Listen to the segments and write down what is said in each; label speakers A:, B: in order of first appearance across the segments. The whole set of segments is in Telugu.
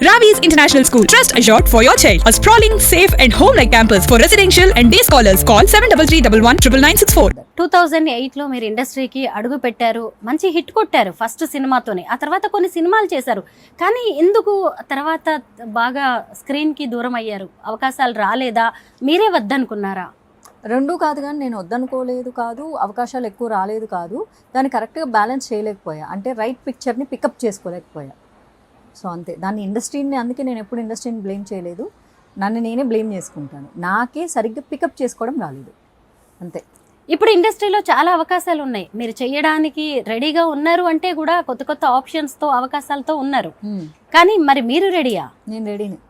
A: Ravi's International School, trust assured for your child. A sprawling, safe and home-like campus for residential and day scholars. Call 7331
B: 2008లో మీరు ఇండస్ట్రీకి అడుగు పెట్టారు, మంచి హిట్ కొట్టారు ఫస్ట్ సినిమాతోనే. ఆ తర్వాత కొన్ని సినిమాలు చేశారు, కానీ ఎందుకు తర్వాత బాగా స్క్రీన్కి దూరం అయ్యారు? అవకాశాలు రాలేదా, మీరే వద్దనుకున్నారా?
C: రెండూ కాదు, కానీ నేను వద్దనుకోలేదు కాదు, అవకాశాలు ఎక్కువ రాలేదు కాదు, దాన్ని కరెక్ట్గా బ్యాలెన్స్ చేయలేకపోయా. అంటే రైట్ పిక్చర్ని పికప్ చేసుకోలేకపోయా. సో అంతే. దాన్ని ఇండస్ట్రీని, అందుకే నేను ఎప్పుడు ఇండస్ట్రీని బ్లేమ్ చేయలేదు, నన్ను నేనే బ్లేమ్ చేసుకుంటాను. నాకే సరిగ్గా పికప్ చేసుకోవడం రాలేదు, అంతే.
B: ఇప్పుడు ఇండస్ట్రీలో చాలా అవకాశాలు ఉన్నాయి, మీరు చేయడానికి రెడీగా ఉన్నారు అంటే కూడా కొత్త కొత్త ఆప్షన్స్తో అవకాశాలతో ఉన్నారు, కానీ మరి మీరు రెడీయా?
C: నేను రెడీని,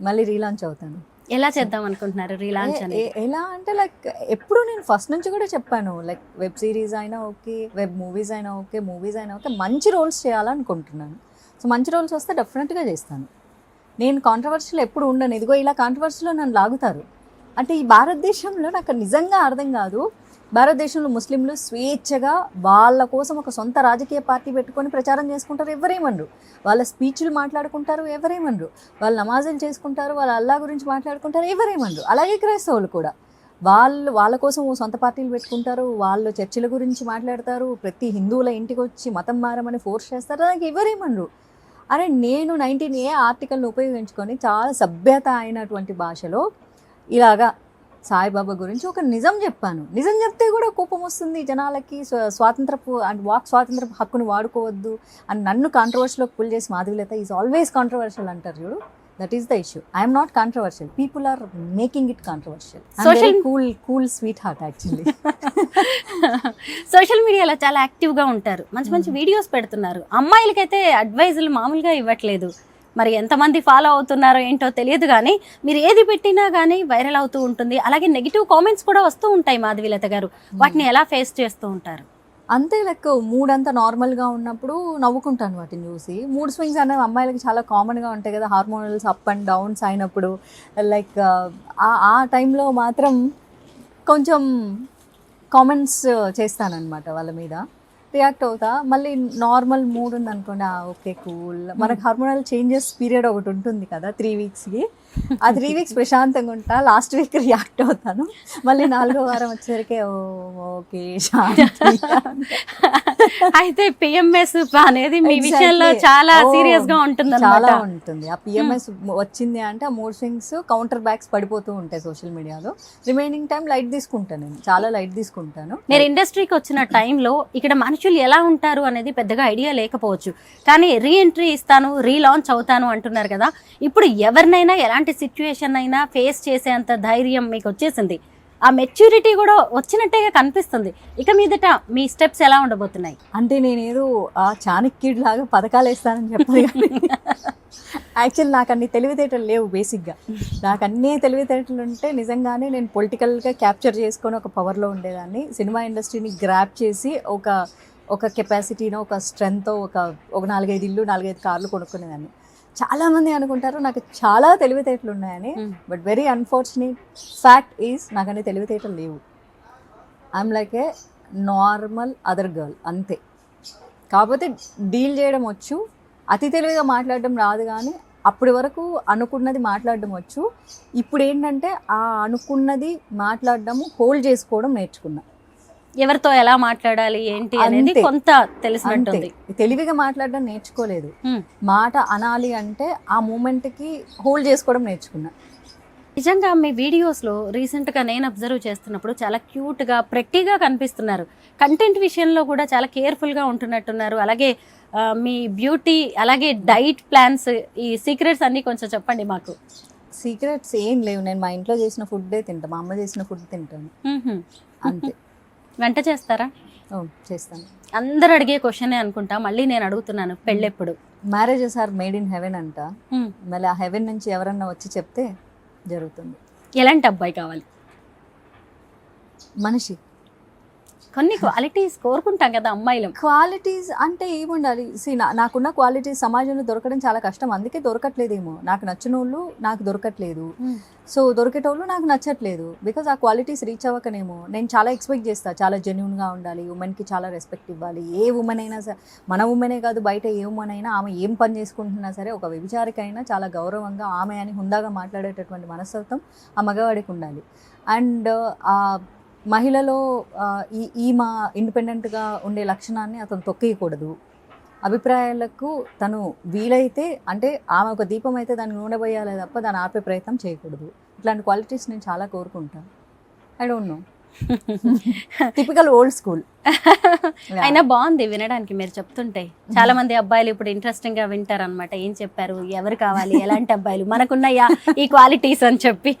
C: మళ్ళీ రీలాంచ్ అవుతాను.
B: ఎలా చేద్దాం అనుకుంటున్నారు రీలాంచ్ అని?
C: ఎలా అంటే లైక్ ఎప్పుడు నేను ఫస్ట్ నుంచి కూడా చెప్పాను, లైక్ వెబ్ సిరీస్ అయినా ఓకే, వెబ్ మూవీస్ అయినా ఓకే, మూవీస్ అయినా ఓకే, మంచి రోల్స్ చేయాలనుకుంటున్నాను. సో మంచి రోల్స్ వస్తే డెఫినెట్గా చేస్తాను. నేను కాంట్రవర్షియల్ ఎప్పుడు ఉండను. ఇదిగో ఇలా కాంట్రవర్షియల్లో నన్ను లాగుతారు అంటే ఈ భారతదేశంలో నాకు నిజంగా అర్థం కాదు. భారతదేశంలో ముస్లింలు స్వేచ్ఛగా వాళ్ళ కోసం ఒక సొంత రాజకీయ పార్టీ పెట్టుకొని ప్రచారం చేసుకుంటారు, ఎవరేమనరు. వాళ్ళ స్పీచ్లు మాట్లాడుకుంటారు, ఎవరేమనరు. వాళ్ళు నమాజులు చేసుకుంటారు, వాళ్ళ అల్లా గురించి మాట్లాడుకుంటారు, ఎవరేమనరు. అలాగే క్రైస్తవులు కూడా వాళ్ళ కోసం సొంత పార్టీలు పెట్టుకుంటారు, వాళ్ళు చర్చిల గురించి మాట్లాడతారు, ప్రతి హిందువుల ఇంటికి వచ్చి మతం మారమని ఫోర్స్ చేస్తారు, దానికి ఎవరేమనరు. అరే నేను 19A ఆర్టికల్ని ఉపయోగించుకొని చాలా సభ్యత అయినటువంటి భాషలో ఇలాగా సాయిబాబా గురించి ఒక నిజం చెప్పాను. నిజం చెప్తే కూడా కోపం వస్తుంది జనాలకి. స్వాతంత్రపు అండ్ వాక్ స్వాతంత్రపు హక్కును వాడుకోవద్దు అని నన్ను కాంట్రవర్షియల్లోకి పుల్ చేసి మాధవిలత ఈజ్ ఆల్వేస్ కాంట్రవర్షియల్ అంటారు చూడు. That is the issue. I'm not controversial, people are making it controversial. Cool sweetheart actually.
B: Social మీడియాలో చాలా యాక్టివ్గా ఉంటారు, మంచి మంచి వీడియోస్ పెడుతున్నారు. అమ్మాయిలకైతే అడ్వైజులు మామూలుగా ఇవ్వట్లేదు. మరి ఎంతమంది ఫాలో అవుతున్నారో ఏంటో తెలియదు, కానీ మీరు ఏది పెట్టినా కానీ వైరల్ అవుతూ ఉంటుంది. అలాగే నెగిటివ్ కామెంట్స్ కూడా వస్తూ ఉంటాయి మాధవిలత గారు, వాటిని ఎలా ఫేస్ చేస్తూ ఉంటారు?
C: అంతే, లైక్ మూడ్ అంతా నార్మల్గా ఉన్నప్పుడు నవ్వుకుంటాను వాటిని చూసి. మూడ్ స్వింగ్స్ అనేవి అమ్మాయిలకి చాలా కామన్గా ఉంటాయి కదా, హార్మోనల్స్ అప్ అండ్ డౌన్స్ అయినప్పుడు. లైక్ ఆ టైంలో మాత్రం కొంచెం కామెంట్స్ చేస్తానన్నమాట, వాళ్ళ మీద రియాక్ట్ అవుతా. మళ్ళీ నార్మల్ మూడ్ ఉంది అనుకోండి, ఓకే కూల్. మనకు హార్మోనల్ చేంజెస్ పీరియడ్ ఒకటి ఉంటుంది కదా 3 వీక్స్కి. ఆ 3 వీక్స్ ప్రశాంతంగా ఉంటా, లాస్ట్ వీక్ రియాక్ట్ అవుతాను. మళ్ళీ 4వ వారం వచ్చేసరికి ఓకే
B: అయితే పిఎంఎస్ అనేది మీ విషయంలో చాలా సీరియస్ గా ఉంటుంది,
C: చాలా ఉంటుంది. ఆ పిఎంఎస్ వచ్చింది అంటే ఆ మూడ్ స్వింగ్స్ కౌంటర్ బ్యాక్స్ పడిపోతూ ఉంటాయి సోషల్ మీడియాలో. రిమైనింగ్ టైం లైట్ తీసుకుంటాను, నేను చాలా లైట్ తీసుకుంటాను.
B: మీరు ఇండస్ట్రీకి వచ్చిన టైంలో ఇక్కడ మనుషులు ఎలా ఉంటారు అనేది పెద్దగా ఐడియా లేకపోవచ్చు, కానీ రీఎంట్రీ ఇస్తాను, రీలాంచ్ అవుతాను అంటున్నారు కదా. ఇప్పుడు ఎవరినైనా ఎలాంటి సిచ్యువేషన్ అయినా ఫేస్ చేసేంత ధైర్యం మీకు వచ్చేసింది, ఆ మెచ్యూరిటీ కూడా వచ్చినట్టుగా కనిపిస్తుంది. ఇక మీదట మీ స్టెప్స్ ఎలా ఉండబోతున్నాయి?
C: అంటే నేనేదో ఆ చాణక్యుడి లాగా పథకాలు వేస్తానని చెప్పాలి, కానీ యాక్చువల్ నాకు అన్ని తెలివితేటలు లేవు. బేసిక్గా నాకు అన్నీ తెలివితేటలు ఉంటే నిజంగానే నేను పొలిటికల్గా క్యాప్చర్ చేసుకొని ఒక పవర్లో ఉండేదాన్ని. సినిమా ఇండస్ట్రీని గ్రాప్ చేసి ఒక కెపాసిటీనో, ఒక స్ట్రెంగ్తో ఒక 4-5 ఇల్లు 4-5 కార్లు కొనుక్కునేదాన్ని. చాలామంది అనుకుంటారు నాకు చాలా తెలివితేటలు ఉన్నాయని, but very unfortunate fact is నాకు అన్ని తెలివితేటలు లేవు. I'm like A normal other girl, అంతే. కాకపోతే డీల్ చేయడం వచ్చు, అతి తెలివిగా మాట్లాడడం రాదు, కానీ అప్పటి వరకు అనుకున్నది మాట్లాడడం వచ్చు. ఇప్పుడు ఏంటంటే ఆ అనుకున్నది మాట్లాడడము హోల్డ్ చేసుకోవడం నేర్చుకున్నా.
B: ఎవరితో ఎలా మాట్లాడాలి ఏంటి అనేది కొంత తెలిసినట్టుంది.
C: తెలివిగా మాట్లాడడం నేర్చుకోలేదు, మాట అనాలి అంటే ఆ మూమెంట్కి హోల్డ్ చేసుకోవడం నేర్చుకున్నా.
B: నిజంగా మీ వీడియోస్లో రీసెంట్గా నేను అబ్జర్వ్ చేస్తున్నప్పుడు చాలా క్యూట్గా ప్రెట్టీగా కనిపిస్తున్నారు. కంటెంట్ విషయంలో కూడా చాలా కేర్ఫుల్గా ఉంటున్నట్టున్నారు. అలాగే మీ బ్యూటీ, అలాగే డైట్ ప్లాన్స్, ఈ సీక్రెట్స్ అన్నీ కొంచెం చెప్పండి మాకు.
C: సీక్రెట్స్ ఏం లేవు, నేను మా ఇంట్లో చేసిన ఫుడ్డే తింటాను, మా అమ్మ చేసిన ఫుడ్ తింటాను, అంతే.
B: వంట చేస్తారా?
C: చేస్తాను.
B: అందరు అడిగే క్వశ్చనే అనుకుంటా, మళ్ళీ నేను అడుగుతున్నాను, పెళ్ళెప్పుడు?
C: Marriages are made in heaven అంట. మళ్ళీ ఆ హెవెన్ నుంచి ఎవరన్నా వచ్చి చెప్తే జరుగుతుంది.
B: ఎలాంటి అబ్బాయి కావాలి?
C: మనిషి
B: కొన్ని క్వాలిటీస్ కోరుకుంటాం కదా అమ్మాయిలు.
C: క్వాలిటీస్ అంటే ఏముండాలి? నాకున్న క్వాలిటీస్ సమాజంలో దొరకడం చాలా కష్టం, అందుకే దొరకట్లేదేమో. నాకు నచ్చిన వాళ్ళు నాకు దొరకట్లేదు, సో దొరికేటోళ్ళు నాకు నచ్చట్లేదు. బికాజ్ ఆ క్వాలిటీస్ రీచ్ అవ్వకనేమో. నేను చాలా ఎక్స్పెక్ట్ చేస్తాను, చాలా జెన్యున్గా ఉండాలి, ఉమెన్కి చాలా రెస్పెక్ట్ ఇవ్వాలి. ఏ ఉమెన్ అయినా సరే, మన ఉమెనే కాదు బయట ఏ ఉమెన్ అయినా, ఆమె ఏం పని చేసుకుంటున్నా సరే ఒక వ్యభిచారికైనా చాలా గౌరవంగా ఆమె అని హుందాగా మాట్లాడేటటువంటి మనస్తత్వం ఆ మగవాడికి ఉండాలి. అండ్ ఆ మహిళలో ఈమె ఇండిపెండెంట్గా ఉండే లక్షణాన్ని అతను తొక్కేయకూడదు. అభిప్రాయాలకు తను వీలైతే, అంటే ఆమె ఒక దీపం అయితే దాన్ని నూనె పోయాలి తప్ప దాన్ని ఆపే ప్రయత్నం చేయకూడదు. ఇట్లాంటి క్వాలిటీస్ నేను చాలా కోరుకుంటాను. I don't no, typical old school.
B: అయినా బాగుంది వినడానికి మీరు చెప్తుంటే. చాలా మంది అబ్బాయిలు ఇప్పుడు ఇంట్రెస్టింగ్ గా వింటారు అనమాట. ఏం చెప్పారు, ఎవరు కావాలి, ఎలాంటి అబ్బాయిలు మనకున్నాయా ఈ క్వాలిటీస్ అని చెప్పి.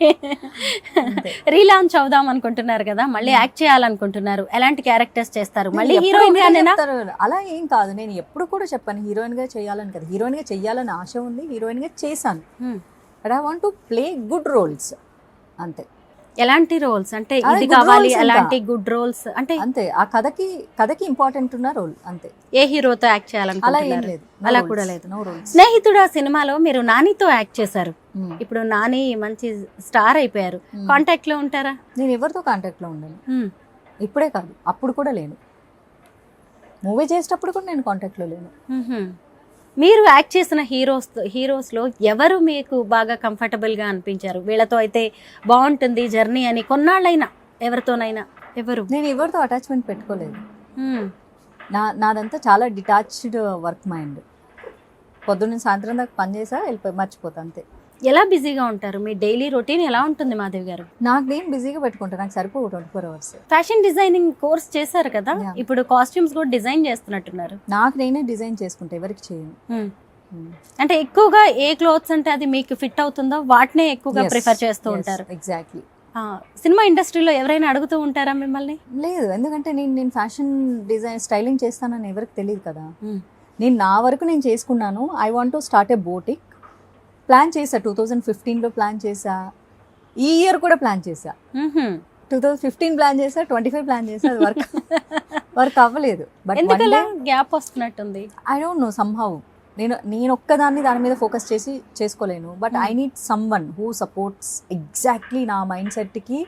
B: రీలాంచ్ అవుదాం అనుకుంటున్నారు కదా, మళ్ళీ యాక్ట్ చేయాలనుకుంటున్నారు. ఎలాంటి క్యారెక్టర్స్ చేస్తారు? మళ్ళీ హీరోయిన్ గానేనా?
C: అలా ఏం కాదు, నేను ఎప్పుడు కూడా చెప్పాను హీరోయిన్ గా చేయాలని కదా. హీరోయిన్ గా చేయాలని ఆశ ఉంది, హీరోయిన్ గా చేశాను. But I want to play good roles, అంతే.
B: ఎలాంటి రోల్స్ అంటే ఇది కావాలి, ఎలాంటి గుడ్ రోల్స్ అంటే
C: అంతే. ఆ కథకి ఇంపార్టెంట్ ఉన్న రోల్, అంతే.
B: ఏ హీరోతో యాక్ట్ చేయాలనుకుంటున్నారు? అలా కూడా లేదు.
C: రూల్స్.
B: స్నేహితుడు సినిమాలో మీరు నానితో యాక్ట్ చేశారు. ఇప్పుడు నాని మంచి స్టార్ అయిపోయారు. కాంటాక్ట్ లో ఉంటారా?
C: నేను ఎవరితో కాంటాక్ట్ లో ఉండను. ఇప్పుడే కాదు, అప్పుడు కూడా లేను. మూవీ చేసేటప్పుడు కూడా నేను కాంటాక్ట్ లో లేను.
B: మీరు యాక్ట్ చేసిన హీరోస్లో ఎవరు మీకు బాగా కంఫర్టబుల్గా అనిపించారు? వీళ్ళతో అయితే బాగుంటుంది జర్నీ అని కొన్నాళ్ళైనా ఎవరితోనైనా? ఎవరు?
C: నేను ఎవరితో అటాచ్మెంట్ పెట్టుకోలేదు. నాదంతా చాలా డిటాచ్డ్ వర్క్ మైండ్. పొద్దున్న సాయంత్రం దాకా పని చేసా, వెళ్ళిపోయి మర్చిపోతా, అంతే.
B: ఎలా బిజీగా ఉంటారు? మీ డైలీ రొటీన్ ఎలా ఉంటుంది మాధవి గారు?
C: నాకు నేను బిజీగా పెట్టుకుంటాను, నాకు సరిపో 24 hours.
B: ఫ్యాషన్ డిజైనింగ్ కోర్స్ చేశారు కదా, ఇప్పుడు కాస్ట్యూమ్స్ కూడా డిజైన్ చేస్తున్నట్టున్నారు.
C: నాకు నేనే డిజైన్ చేసుకుంటా, ఎవరికి చేయను.
B: అంటే ఎక్కువగా ఏ క్లోత్స్ అంటే అది మీకు ఫిట్ అవుతుందో వాటినే ఎక్కువగా ప్రిఫర్ చేస్తూ ఉంటారు.
C: ఎగ్జాక్ట్లీ.
B: సినిమా ఇండస్ట్రీలో ఎవరైనా అడుగుతూ ఉంటారా మిమ్మల్ని?
C: లేదు, ఎందుకంటే నేను ఫ్యాషన్ డిజైన్ స్టైలింగ్ చేస్తానని ఎవరికి తెలియదు కదా. నేను నా వరకు నేను చేసుకున్నాను. I want to start A boutique. Plan చేసా, 2015లో ప్లాన్ చేసా, ఈ ఇయర్ కూడా ప్లాన్ చేసా. 2015 ప్లాన్ చేసా, 25 ప్లాన్ చేసా, అది వర్క్ అవ్వలేదు. బట్
B: గ్యాప్ వస్తున్నట్టుంది.
C: ఐ డోంట్ నో, సమ్హౌ నేను ఒక్కదాన్ని దాని మీద ఫోకస్ చేసుకోలేను. But I need someone who supports exactly నా మైండ్ సెట్కి,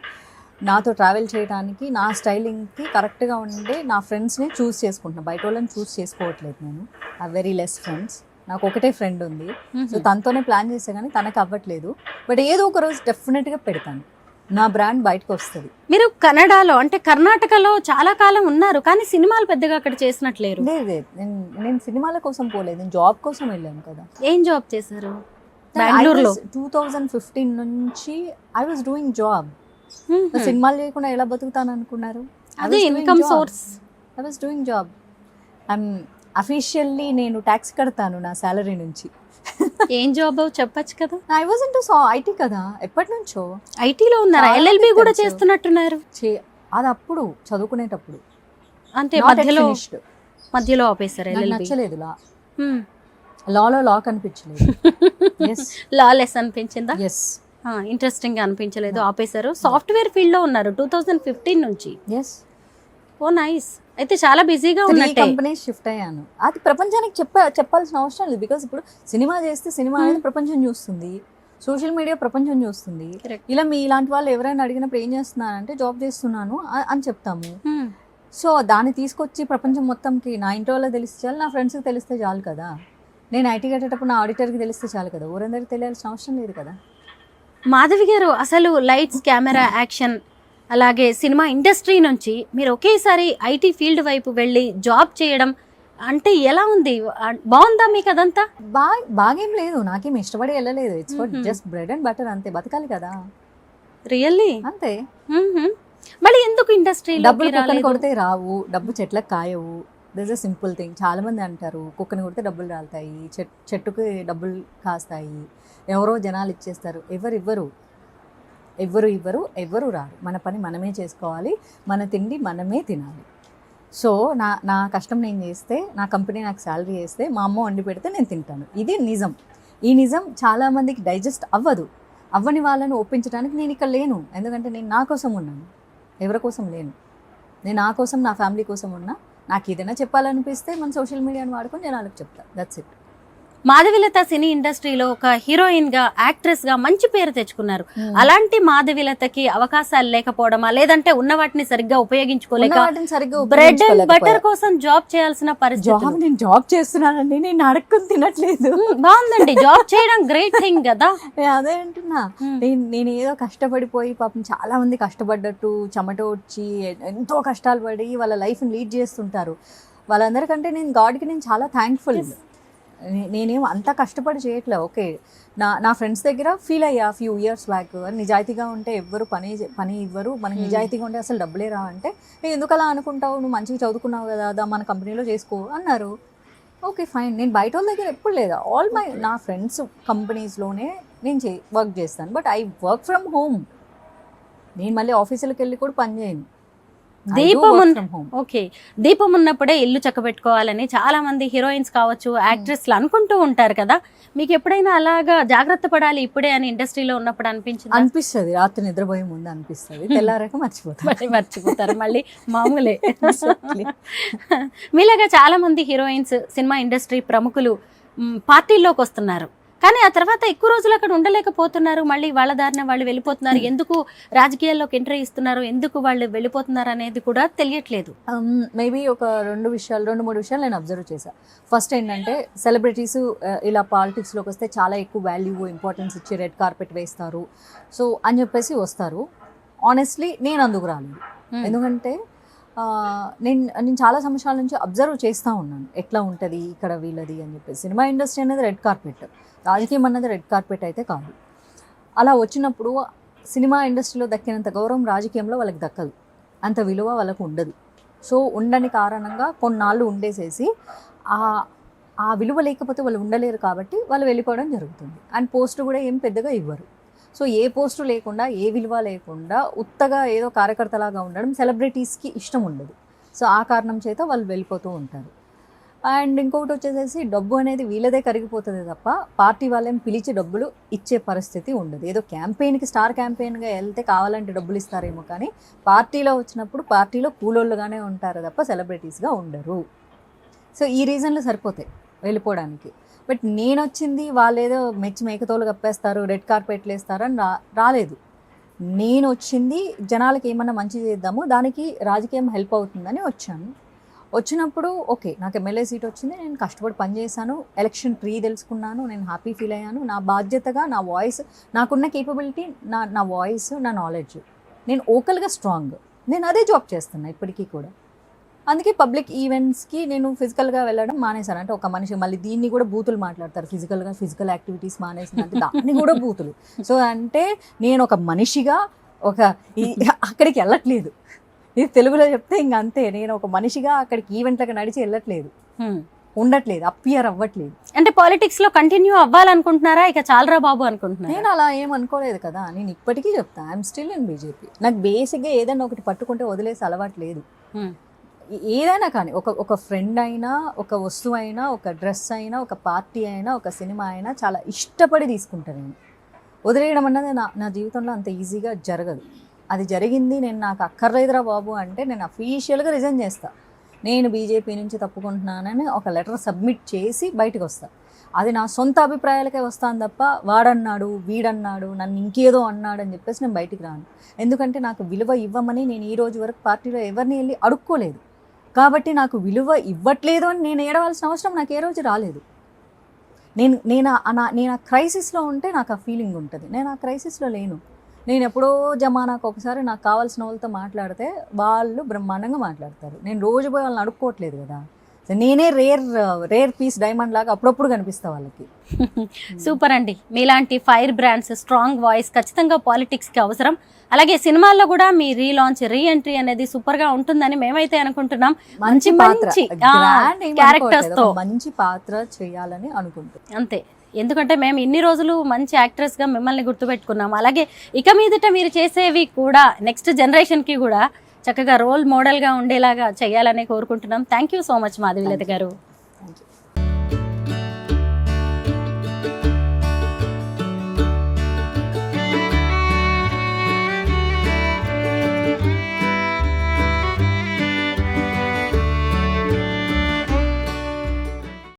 C: నాతో ట్రావెల్ చేయడానికి, నా స్టైలింగ్కి కరెక్ట్గా ఉండే నా ఫ్రెండ్స్ని చూస్ చేసుకుంటున్నాను. బయట వాళ్ళని చూస్ చేసుకోవట్లేదు నేను. I very less friends. నాకు ఒకటే ఫ్రెండ్ ఉంది, సో తనతోనే ప్లాన్ చేసా, కానీ తనకు అవ్వట్లేదు. బట్ ఏదో ఒక రోజు డెఫినెట్గా పెడతాను, నా బ్రాండ్ బయటకు వస్తుంది.
B: మీరు కన్నడలో అంటే కర్ణాటకలో చాలా కాలం ఉన్నారు, కానీ సినిమాలు పెద్దగా అక్కడ చేసినట్లేరు.
C: లేదు, నేను సినిమాల కోసం పోలేదు, నేను జాబ్ కోసం వెళ్ళాను కదా.
B: ఏం జాబ్ చేశారు? బెంగళూరులో
C: 2015 నుంచి ఐ వాజ్ డూయింగ్ జాబ్. సినిమాలు చేయకుండా ఎలా బతుకుతాను అనుకున్నారు?
B: అది income source.
C: I was doing job. Officially నేను ట్యాక్స్ కడతాను నా శాలరీ నుంచి.
B: ఏం జాబ్ చెప్పచ్చు కదా.
C: ఐ వాజ్ ఇంటూ ఐటీ కదా, ఎప్పటి నుంచో
B: ఐటీలో ఉన్నారా? LLB కూడా చేస్తున్నట్టున్నారు.
C: అది అప్పుడు చదువుకునేటప్పుడు,
B: అంతే. మధ్యలో ఆపేశారు.
C: నచ్చలేదు లాలో లా కనిపించలేదు.
B: లా లెస్ అనిపించిందా?
C: ఎస్.
B: ఇంట్రెస్టింగ్ గా అనిపించలేదు, ఆపేశారు. సాఫ్ట్వేర్ ఫీల్డ్ లో ఉన్నారు 2015 నుంచి.
C: ఎస్.
B: ఓ నైస్. అయితే చాలా బిజీగా ఉన్నట్టే.
C: కంపెనీస్ షిఫ్ట్ అయ్యాను. అది ప్రపంచానికి చెప్పాల్సిన అవసరం లేదు. బికాస్ ఇప్పుడు సినిమా చేస్తే సినిమా అనేది ప్రపంచం చూస్తుంది, సోషల్ మీడియా ప్రపంచం చూస్తుంది. ఇలా మీ ఇలాంటి వాళ్ళు ఎవరైనా అడిగినప్పుడు ఏం చేస్తున్నానంటే జాబ్ చేస్తున్నాను అని చెప్తాము. సో దాన్ని తీసుకొచ్చి ప్రపంచం మొత్తంకి నా ఇంటి వాళ్ళకి తెలిస్తే చాలు, నా ఫ్రెండ్స్కి తెలిస్తే చాలు కదా. నేను ఐటీ కట్టేటప్పుడు నా ఆడిటర్కి తెలిస్తే చాలు కదా, ఊరందరికి తెలియాల్సిన అవసరం లేదు కదా.
B: మాధవి గారు, అసలు లైట్స్, కెమెరా, యాక్షన్, అలాగే సినిమా ఇండస్ట్రీ నుంచి మీరు ఒకేసారి ఐటీ ఫీల్డ్ వైపు వెళ్ళి జాబ్ చేయడం అంటే ఎలా ఉంది? బాగుందా మీకు అదంతా?
C: బాగేం లేదు, నాకేం ఇష్టపడి వెళ్ళలేదు. It's for just bread and butter, అంతే. బతకాలి కదా.
B: రియల్లీ?
C: అంతే.
B: మళ్ళీ ఎందుకు ఇండస్ట్రీలో?
C: డబ్బులు కుక్కని కొడితే రావు, డబ్బు చెట్లకు కాయవు. This a simple thing. చాలా మంది అంటారు కుక్కని కొడితే డబ్బులు రాలుతాయి, చెట్టుకి డబ్బులు కాస్తాయి, ఎవరో జనాలు ఇచ్చేస్తారు. ఎవరు రారు. మన పని మనమే చేసుకోవాలి, మన తిండి మనమే తినాలి. సో నా కష్టం నేను చేస్తే, నా కంపెనీ నాకు శాలరీ వేస్తే, మా అమ్మ వండి పెడితే నేను తింటాను. ఇది నిజం. ఈ నిజం చాలామందికి డైజెస్ట్ అవ్వని వాళ్ళని ఒప్పించడానికి నేను ఇక్కడ లేను. ఎందుకంటే నేను నా కోసం ఉన్నాను, ఎవరి కోసం లేను. నేను నా కోసం నా ఫ్యామిలీ కోసం ఉన్నా. నాకు ఏదైనా చెప్పాలనిపిస్తే మన సోషల్ మీడియాని వాడుకొని జనాలకు చెప్తా. That's it.
B: మాధవిలత సినీ ఇండస్ట్రీలో ఒక హీరోయిన్ గా యాక్ట్రెస్ గా మంచి పేరు తెచ్చుకున్నారు. అలాంటి మాధవిలతకి అవకాశాలు లేకపోవడమా, లేదంటే ఉన్న వాటిని సరిగ్గా ఉపయోగించుకోలేక బ్రెడ్ అండ్ బటర్ కోసం జాబ్ చేయాల్సిన పరిస్థితి?
C: నేను జాబ్ చేస్తున్నానండి, నేను అడుక్కుని తినట్లేదు.
B: బాగుందండి, జాబ్ చేయడం గ్రేట్ థింగ్ కదా.
C: అదే అంటున్నా, నేను ఏదో కష్టపడిపోయి పాపం చాలా మంది కష్టపడ్డట్టు చెమట వచ్చి ఎంతో కష్టాలు పడి వాళ్ళ లైఫ్ని లీడ్ చేస్తుంటారు. వాళ్ళందరికంటే నేను గాడ్కి నేను చాలా థ్యాంక్ఫుల్. నేనేం అంత కష్టపడి చేయట్లే. ఓకే, నా ఫ్రెండ్స్ దగ్గర ఫీల్ అయ్యా ఫ్యూ ఇయర్స్ బ్యాక్, నిజాయితీగా ఉంటే ఎవ్వరు పని ఇవ్వరు, మనకి నిజాయితీగా ఉంటే అసలు డబ్బులే రా అంటే, ఎందుకు అలా అనుకుంటావు, నువ్వు మంచిగా చదువుకున్నావు కదా మన కంపెనీలో చేసుకో అన్నారు. Okay fine. నేను బయట వాళ్ళ దగ్గర ఎప్పుడు లేదా, నా ఫ్రెండ్స్ కంపెనీస్లోనే నేను వర్క్ చేస్తాను. But I work from home. నేను మళ్ళీ ఆఫీసులకు వెళ్ళి కూడా పని చేయను.
B: దీపం ఉన్నప్పుడే ఇల్లు చక్కబెట్టుకోవాలని చాలా మంది హీరోయిన్స్ కావచ్చు, యాక్ట్రెస్లు అనుకుంటూ ఉంటారు కదా. మీకు ఎప్పుడైనా అలాగా జాగ్రత్త పడాలి ఇప్పుడే అని ఇండస్ట్రీలో ఉన్నప్పుడు
C: అనిపిస్తుంది? రాత్రి నిద్రపోయే ముందు అనిపిస్తుంది, తెల్లారాక
B: మర్చిపోతారు మళ్ళీ మామూలే. మీలాగా చాలా మంది హీరోయిన్స్, సినిమా ఇండస్ట్రీ ప్రముఖులు పార్టీల్లోకి వస్తున్నారు, కానీ ఆ తర్వాత ఎక్కువ రోజులు అక్కడ ఉండలేకపోతున్నారు. మళ్ళీ వాళ్ళ దారిన వాళ్ళు వెళ్ళిపోతున్నారు. ఎందుకు రాజకీయాల్లోకి ఎంట్రీ ఇస్తున్నారు, ఎందుకు వాళ్ళు వెళ్ళిపోతున్నారు అనేది కూడా తెలియట్లేదు.
C: మేబీ ఒక 2-3 విషయాలు నేను అబ్జర్వ్ చేశాను. ఫస్ట్ ఏంటంటే, సెలబ్రిటీస్ ఇలా పాలిటిక్స్లోకి వస్తే చాలా ఎక్కువ వాల్యూ, ఇంపార్టెన్స్ ఇచ్చి రెడ్ కార్పెట్ వేస్తారు సో అని చెప్పేసి వస్తారు. ఆనెస్ట్లీ నేను అందుకు రాలేదు. ఎందుకంటే నేను చాలా సంవత్సరాల నుంచి అబ్జర్వ్ చేస్తూ ఉన్నాను ఎట్లా ఉంటుంది ఇక్కడ వీళ్ళది అని చెప్పేసి. సినిమా ఇండస్ట్రీ అనేది రెడ్ కార్పెట్, రాజకీయం అన్నది రెడ్ కార్పెట్ అయితే కాదు. అలా వచ్చినప్పుడు సినిమా ఇండస్ట్రీలో దక్కినంత గౌరవం రాజకీయంలో వాళ్ళకి దక్కదు, అంత విలువ వాళ్ళకు ఉండదు. సో ఉండని కారణంగా కొన్నాళ్ళు ఉండేసేసి ఆ విలువ లేకపోతే వాళ్ళు ఉండలేరు కాబట్టి వాళ్ళు వెళ్ళిపోవడం జరుగుతుంది. అండ్ పోస్ట్ కూడా ఏం పెద్దగా ఇవ్వరు. సో ఏ పోస్టు లేకుండా, ఏ విలువ లేకుండా ఉత్తగా ఏదో కార్యకర్తలాగా ఉండడం సెలబ్రిటీస్కి ఇష్టం ఉండదు. సో ఆ కారణం చేత వాళ్ళు వెళ్ళిపోతూ ఉంటారు. అండ్ ఇంకొకటి వచ్చేసేసి, డబ్బు అనేది వీళ్ళదే కరిగిపోతుంది తప్ప పార్టీ వాళ్ళేం పిలిచి డబ్బులు ఇచ్చే పరిస్థితి ఉండదు. ఏదో క్యాంపెయిన్కి స్టార్ క్యాంపెయిన్గా వెళ్తే కావాలంటే డబ్బులు ఇస్తారేమో, కానీ పార్టీలో వచ్చినప్పుడు పార్టీలో కూలోళ్ళుగానే ఉంటారు తప్ప సెలబ్రిటీస్గా ఉండరు. సో ఈ రీజన్లు సరిపోతాయి వెళ్ళిపోవడానికి. బట్ నేను వచ్చింది వాళ్ళేదో మెచ్చి మేకతోలు కప్పేస్తారు, రెడ్ కార్పెట్లు వేస్తారు అని రాలేదు. నేను వచ్చింది జనాలకి ఏమన్నా మంచి చేద్దాము, దానికి రాజకీయం హెల్ప్ అవుతుందని వచ్చాను. వచ్చినప్పుడు ఓకే, నాకు ఎమ్మెల్యే సీట్ వచ్చింది, నేను కష్టపడి పనిచేశాను, ఎలక్షన్ ట్రీ తెలుసుకున్నాను, నేను హ్యాపీ ఫీల్ అయ్యాను. నా బాధ్యతగా నా వాయిస్, నాకున్న కేపబిలిటీ, నా వాయిస్, నా నాలెడ్జ్, నేను ఓకల్గా స్ట్రాంగ్, నేను అదే జాబ్ చేస్తున్నా ఇప్పటికీ కూడా. అందుకే పబ్లిక్ ఈవెంట్స్కి నేను ఫిజికల్గా వెళ్ళడం మానేశాను. అంటే ఒక మనిషి మళ్ళీ దీన్ని కూడా బూతులు మాట్లాడతారు, ఫిజికల్ యాక్టివిటీస్ మానేసిన అంటే దాన్ని కూడా బూతులు. సో అంటే నేను ఒక మనిషిగా అక్కడికి వెళ్ళట్లేదు. ఇది తెలుగులో చెప్తే ఇంక అంతే, నేను ఒక మనిషిగా అక్కడికి ఈవెంట్లకు నడిచి వెళ్ళట్లేదు, ఉండట్లేదు, అపియర్ అవ్వట్లేదు.
B: అంటే పాలిటిక్స్ లో కంటిన్యూ అవ్వాలనుకుంటున్నారా, ఇక చాలరా బాబు అనుకుంటున్నారా?
C: నేను అలా ఏం అనుకోలేదు కదా. నేను ఇప్పటికీ చెప్తాను, ఐఎమ్ స్టిల్ ఇన్ బీజేపీ. నాకు బేసిక్గా ఏదైనా ఒకటి పట్టుకుంటే వదిలేసి అలవాటు లేదు. ఏదైనా కానీ, ఒక ఫ్రెండ్ అయినా, ఒక వస్తువు అయినా, ఒక డ్రెస్ అయినా, ఒక పార్టీ అయినా, ఒక సినిమా అయినా చాలా ఇష్టపడి తీసుకుంటాను నేను. వదిలేయడం అన్నది నా జీవితంలో అంత ఈజీగా జరగదు. అది జరిగింది, నేను నాకు అక్కర్లేదురా బాబు అంటే నేను అఫీషియల్గా రిజైన్ చేస్తాను. నేను బీజేపీ నుంచి తప్పుకుంటున్నానని ఒక లెటర్ సబ్మిట్ చేసి బయటకు వస్తాను. అది నా సొంత అభిప్రాయాలకే వస్తాను తప్ప వాడన్నాడు, వీడన్నాడు, నన్ను ఇంకేదో అన్నాడు అని చెప్పేసి నేను బయటికి రాను. ఎందుకంటే నాకు విలువ ఇవ్వమని నేను ఈ రోజు వరకు పార్టీలో ఎవరిని వెళ్ళి అడుక్కోలేదు. కాబట్టి నాకు విలువ ఇవ్వట్లేదు అని నేను ఏడవలసిన అవసరం నాకు ఏ రోజు రాలేదు. నేను ఆ క్రైసిస్లో ఉంటే నాకు ఆ ఫీలింగ్ ఉంటుంది. నేను ఆ క్రైసిస్లో లేను. నేను ఎప్పుడో జమానాకు ఒకసారి నాకు కావాల్సిన వాళ్ళతో మాట్లాడితే వాళ్ళు బ్రహ్మాండంగా మాట్లాడతారు. నేను రోజు పోయి వాళ్ళని అడుక్కోవట్లేదు కదా. నేనే రేర్ పీస్ డైమండ్ లాగా అప్పుడప్పుడు కనిపిస్తా వాళ్ళకి.
B: సూపర్ అండి, మీలాంటి ఫైర్ బ్రాండ్స్, స్ట్రాంగ్ వాయిస్ ఖచ్చితంగా పాలిటిక్స్కి అవసరం. అలాగే సినిమాల్లో కూడా మీ రీలాంచ్, రీఎంట్రీ అనేది సూపర్ గా ఉంటుందని మేమైతే అనుకుంటున్నాం. మంచి క్యారెక్టర్స్ తో
C: మంచి పాత్ర చేయాలని అనుకుంటున్నాం
B: అంతే. ఎందుకంటే మేము ఇన్ని రోజులు మంచి యాక్ట్రెస్ గా మిమ్మల్ని గుర్తుపెట్టుకున్నాం. అలాగే ఇక మీదట మీరు చేసేవి కూడా నెక్స్ట్ జనరేషన్ కి కూడా చక్కగా రోల్ మోడల్ గా ఉండేలాగా చేయాలని కోరుకుంటున్నాం. Thank you so much Madhavilatha గారు.
C: Thank you.